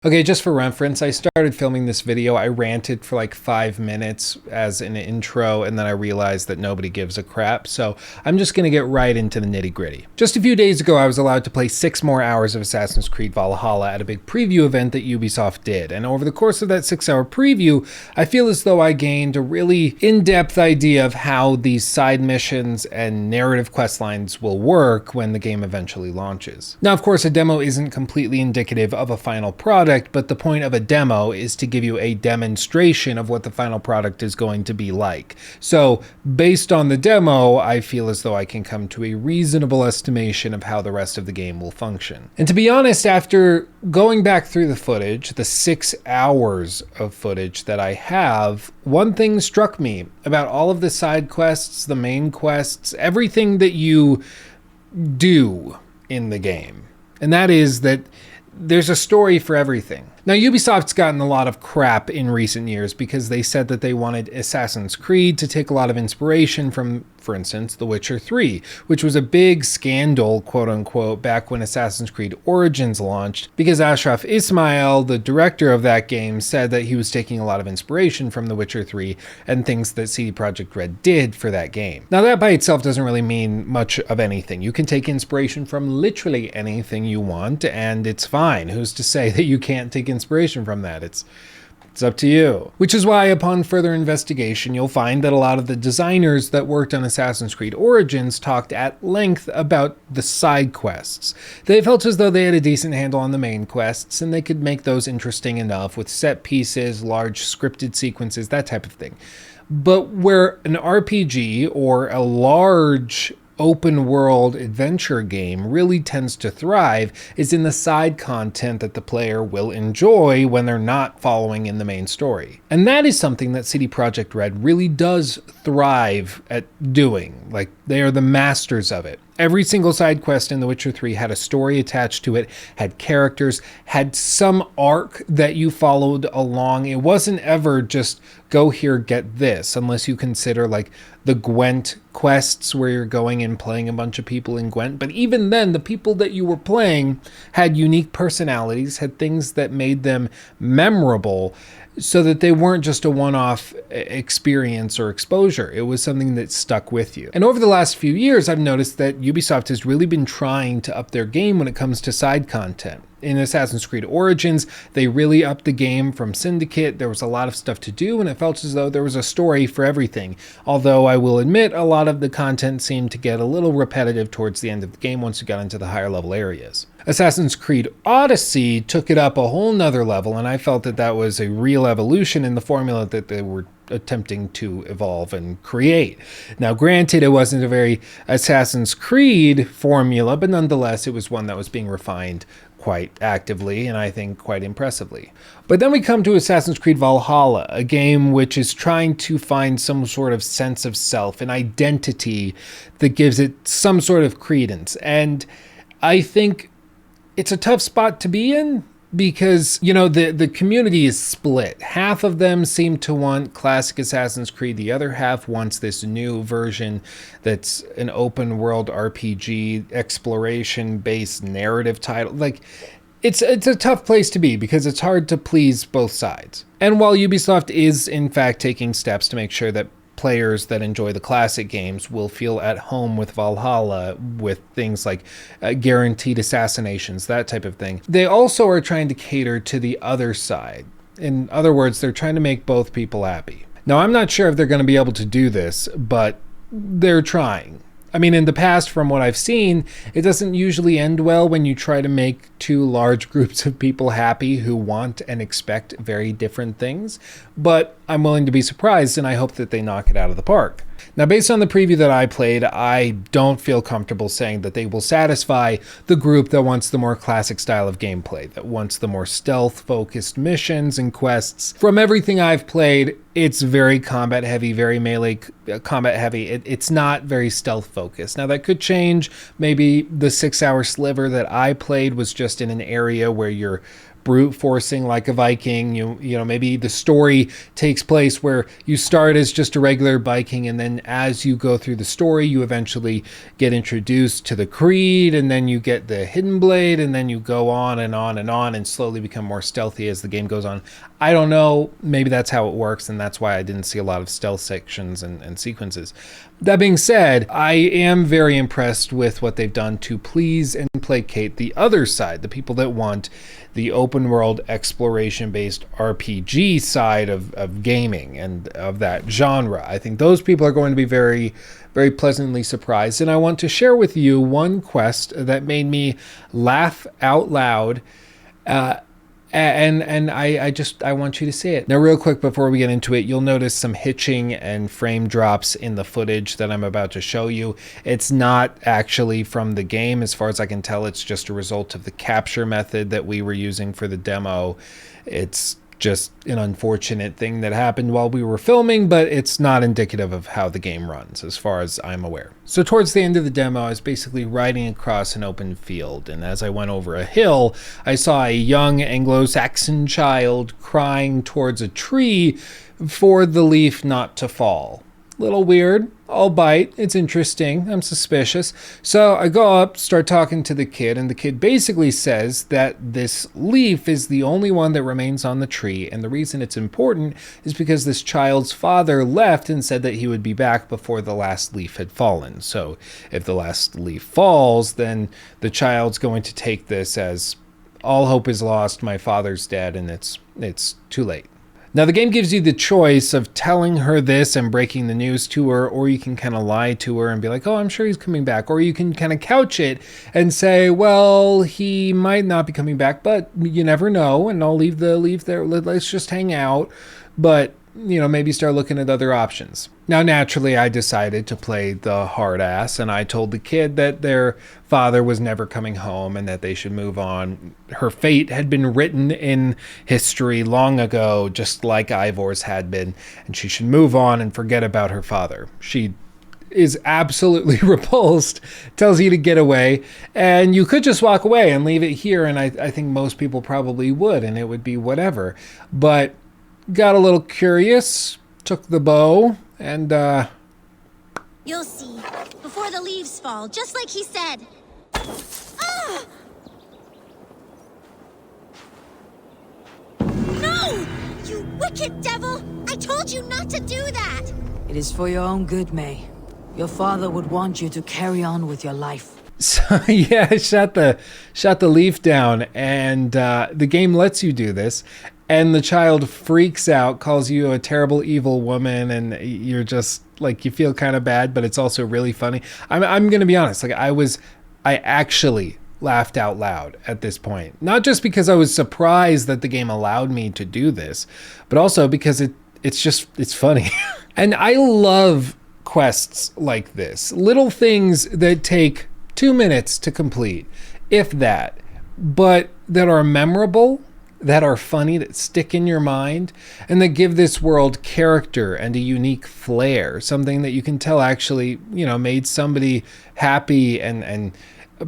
Okay, just for reference, I started filming this video. I ranted for like 5 minutes as an intro, and then I realized that nobody gives a crap. So I'm just gonna get right into the nitty gritty. Just a few days ago, I was allowed to play 6 more hours of Assassin's Creed Valhalla at a big preview event that Ubisoft did. And over the course of that 6-hour preview, I feel as though I gained a really in-depth idea of how these side missions and narrative quest lines will work when the game eventually launches. Now, of course, a demo isn't completely indicative of a final product, but the point of a demo is to give you a demonstration of what the final product is going to be like. So based on the demo, I feel as though I can come to a reasonable estimation of how the rest of the game will function. And to be honest, after going back through the footage, the 6 hours of footage that I have, one thing struck me about all of the side quests, the main quests, everything that you do in the game. And that is that there's a story for everything. Now, Ubisoft's gotten a lot of crap in recent years because they said that they wanted Assassin's Creed to take a lot of inspiration from, for instance, The Witcher 3, which was a big scandal, quote unquote, back when Assassin's Creed Origins launched, because Ashraf Ismail, the director of that game, said that he was taking a lot of inspiration from The Witcher 3 and things that CD Projekt Red did for that game. Now, that by itself doesn't really mean much of anything. You can take inspiration from literally anything you want, and it's fine. Who's to say that you can't take inspiration from that? It's up to you. Which is why, upon further investigation, you'll find that a lot of the designers that worked on Assassin's Creed Origins talked at length about the side quests. They felt as though they had a decent handle on the main quests, and they could make those interesting enough with set pieces, large scripted sequences, that type of thing. But where an RPG or a large open world adventure game really tends to thrive is in the side content that the player will enjoy when they're not following in the main story. And that is something that CD Projekt Red really does thrive at doing. Like, they are the masters of it. Every single side quest in The Witcher 3 had a story attached to it, had characters, had some arc that you followed along. It wasn't ever just go here, get this, unless you consider like the Gwent quests where you're going and playing a bunch of people in Gwent. But even then, the people that you were playing had unique personalities, had things that made them memorable, so that they weren't just a one-off experience or exposure. It was something that stuck with you. And over the last few years, I've noticed that Ubisoft has really been trying to up their game when it comes to side content. In Assassin's Creed Origins, they really upped the game from Syndicate. There was a lot of stuff to do, and it felt as though there was a story for everything. Although I will admit, a lot of the content seemed to get a little repetitive towards the end of the game once you got into the higher level areas. Assassin's Creed Odyssey took it up a whole nother level, and I felt that that was a real evolution in the formula that they were attempting to evolve and create. Now, granted, it wasn't a very Assassin's Creed formula, but nonetheless, it was one that was being refined quite actively, and I think quite impressively. But then we come to Assassin's Creed Valhalla, a game which is trying to find some sort of sense of self, an identity that gives it some sort of credence. And I think it's a tough spot to be in, because, you know, the community is split. Half of them seem to want classic Assassin's Creed. The other half wants this new version that's an open world RPG, exploration-based narrative title. Like, it's a tough place to be because it's hard to please both sides. And while Ubisoft is, in fact, taking steps to make sure that players that enjoy the classic games will feel at home with Valhalla, with things like guaranteed assassinations, that type of thing, they also are trying to cater to the other side. In other words, they're trying to make both people happy. Now, I'm not sure if they're going to be able to do this, but they're trying. I mean, in the past, from what I've seen, it doesn't usually end well when you try to make two large groups of people happy who want and expect very different things. But I'm willing to be surprised, and I hope that they knock it out of the park. Now, based on the preview that I played, I don't feel comfortable saying that they will satisfy the group that wants the more classic style of gameplay, that wants the more stealth-focused missions and quests. From everything I've played, it's very combat heavy, very melee combat heavy. It's not very stealth focused. Now, that could change. Maybe the 6-hour sliver that I played was just in an area where you're brute forcing like a Viking. You know, maybe the story takes place where you start as just a regular Viking, and then as you go through the story, you eventually get introduced to the Creed, and then you get the Hidden Blade, and then you go on and on and on and slowly become more stealthy as the game goes on. I don't know, maybe that's how it works, and that's why I didn't see a lot of stealth sections and sequences. That being said, I am very impressed with what they've done to please and placate the other side, the people that want the open world exploration based RPG side of gaming and of that genre. I think those people are going to be very, very pleasantly surprised. And I want to share with you one quest that made me laugh out loud. And I want you to see it. Now, real quick before we get into it, you'll notice some hitching and frame drops in the footage that I'm about to show you. It's not actually from the game. As far as I can tell, it's just a result of the capture method that we were using for the demo. It's just an unfortunate thing that happened while we were filming, but it's not indicative of how the game runs, as far as I'm aware. So towards the end of the demo, I was basically riding across an open field, and as I went over a hill, I saw a young Anglo-Saxon child crying towards a tree for the leaf not to fall. Little weird, albeit it's interesting. I'm suspicious. So I go up, start talking to the kid, and the kid basically says that this leaf is the only one that remains on the tree, and the reason it's important is because this child's father left and said that he would be back before the last leaf had fallen. So if the last leaf falls, then the child's going to take this as all hope is lost, my father's dead, and it's too late. Now, the game gives you the choice of telling her this and breaking the news to her, or you can kind of lie to her and be like, oh, I'm sure he's coming back. Or you can kind of couch it and say, well, he might not be coming back, but you never know, and I'll leave the leaf there. Let's just hang out. But, you know, maybe start looking at other options. Now, naturally, I decided to play the hard ass, and I told the kid that their father was never coming home and that they should move on. Her fate had been written in history long ago, just like Ivor's had been, and she should move on and forget about her father. She is absolutely repulsed, tells you to get away, and you could just walk away and leave it here, and I think most people probably would, and it would be whatever. But got a little curious, took the bow, and you'll see, before the leaves fall, just like he said. Ah! No! You wicked devil! I told you not to do that! It is for your own good, May. Your father would want you to carry on with your life. So yeah, I shot the leaf down, and the game lets you do this. And the child freaks out, calls you a terrible, evil woman, and you're just like, you feel kind of bad, but it's also really funny. I'm going to be honest, like I actually laughed out loud at this point. Not just because I was surprised that the game allowed me to do this, but also because it's funny. And I love quests like this. Little things that take 2 minutes to complete, if that, but that are memorable, that are funny, that stick in your mind, and that give this world character and a unique flair, something that you can tell actually, you know, made somebody happy and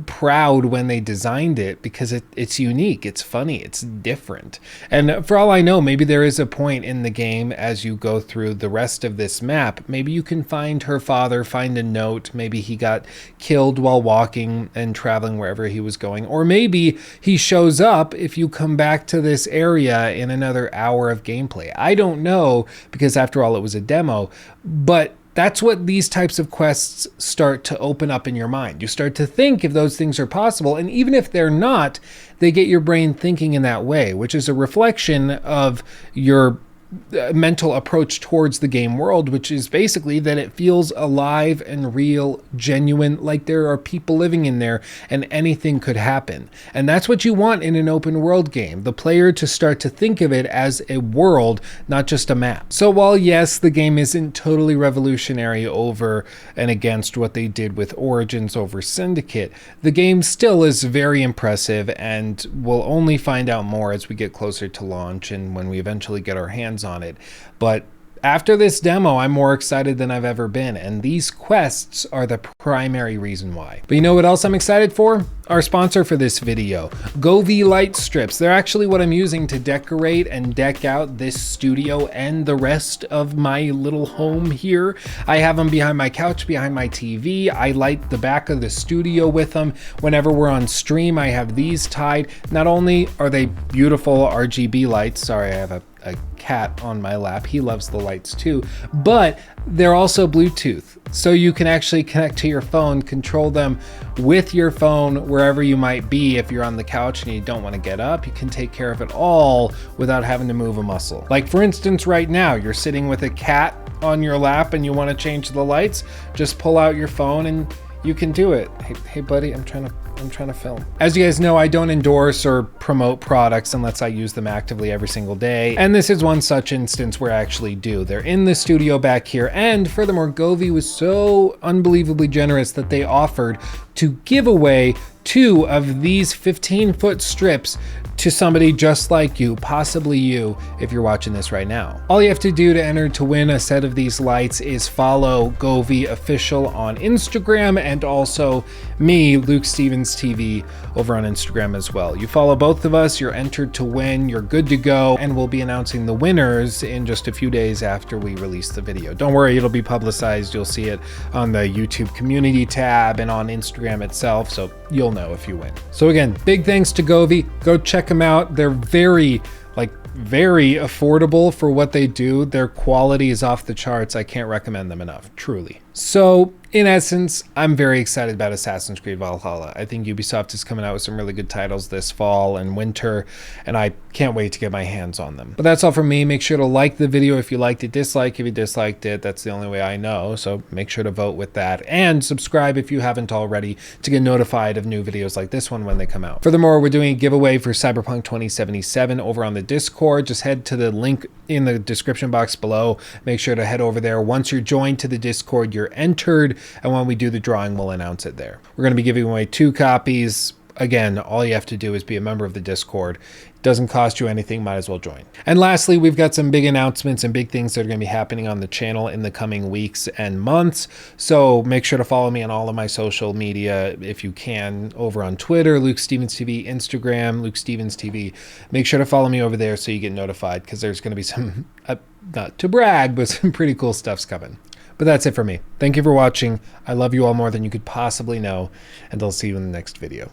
proud when they designed it, because it's unique, it's funny, it's different. And for all I know, maybe there is a point in the game as you go through the rest of this map, maybe you can find her father, find a note, maybe he got killed while walking and traveling wherever he was going, or maybe he shows up if you come back to this area in another hour of gameplay. I don't know, because after all, it was a demo, but that's what these types of quests start to open up in your mind. You start to think if those things are possible, and even if they're not, they get your brain thinking in that way, which is a reflection of your mental approach towards the game world, which is basically that it feels alive and real, genuine, like there are people living in there and anything could happen. And that's what you want in an open world game, the player to start to think of it as a world, not just a map. So while yes, the game isn't totally revolutionary over and against what they did with Origins over Syndicate, the game still is very impressive, and we'll only find out more as we get closer to launch and when we eventually get our hands on it. But after this demo, I'm more excited than I've ever been, and these quests are the primary reason why. But you know what else I'm excited for? Our sponsor for this video, Govee light strips. They're actually what I'm using to decorate and deck out this studio and the rest of my little home here. I have them behind my couch, behind my TV. I light the back of the studio with them. Whenever we're on stream, I have these tied. Not only are they beautiful RGB lights, sorry, I have a cat on my lap. He loves the lights too, but they're also Bluetooth. So you can actually connect to your phone, control them with your phone wherever you might be. If you're on the couch and you don't want to get up, you can take care of it all without having to move a muscle. Like for instance, right now, you're sitting with a cat on your lap and you want to change the lights, just pull out your phone and you can do it. Hey buddy, I'm trying to film. As you guys know, I don't endorse or promote products unless I use them actively every single day. And this is one such instance where I actually do. They're in the studio back here. And furthermore, Govee was so unbelievably generous that they offered to give away 2 of these 15-foot strips to somebody just like you, possibly you, if you're watching this right now. All you have to do to enter to win a set of these lights is follow Govee Official on Instagram and also me, Luke Stevens TV, over on Instagram as well. You follow both of us, you're entered to win, you're good to go, and we'll be announcing the winners in just a few days after we release the video. Don't worry, it'll be publicized. You'll see it on the YouTube community tab and on Instagram itself, so you'll know if you win. So again, big thanks to Govee. Go check them out. They're very affordable for what they do. Their quality is off the charts. I can't recommend them enough, truly. So in essence, I'm very excited about Assassin's Creed Valhalla. I think Ubisoft is coming out with some really good titles this fall and winter, and I can't wait to get my hands on them. But that's all from me. Make sure to like the video if you liked it, dislike if you disliked it. That's the only way I know, so make sure to vote with that. And subscribe if you haven't already to get notified of new videos like this one when they come out. Furthermore, we're doing a giveaway for Cyberpunk 2077 over on the Discord. Just head to the link in the description box below. Make sure to head over there. Once you're joined to the Discord, you're entered, and when we do the drawing, we'll announce it there. We're going to be giving away 2 copies. Again, all you have to do is be a member of the Discord. It doesn't cost you anything, might as well join. And lastly, we've got some big announcements and big things that are going to be happening on the channel in the coming weeks and months. So make sure to follow me on all of my social media if you can, over on Twitter, Luke Stevens TV, Instagram, Luke Stevens TV. Make sure to follow me over there so you get notified, because there's going to be some, not to brag, but some pretty cool stuff's coming. But that's it for me. Thank you for watching. I love you all more than you could possibly know, and I'll see you in the next video.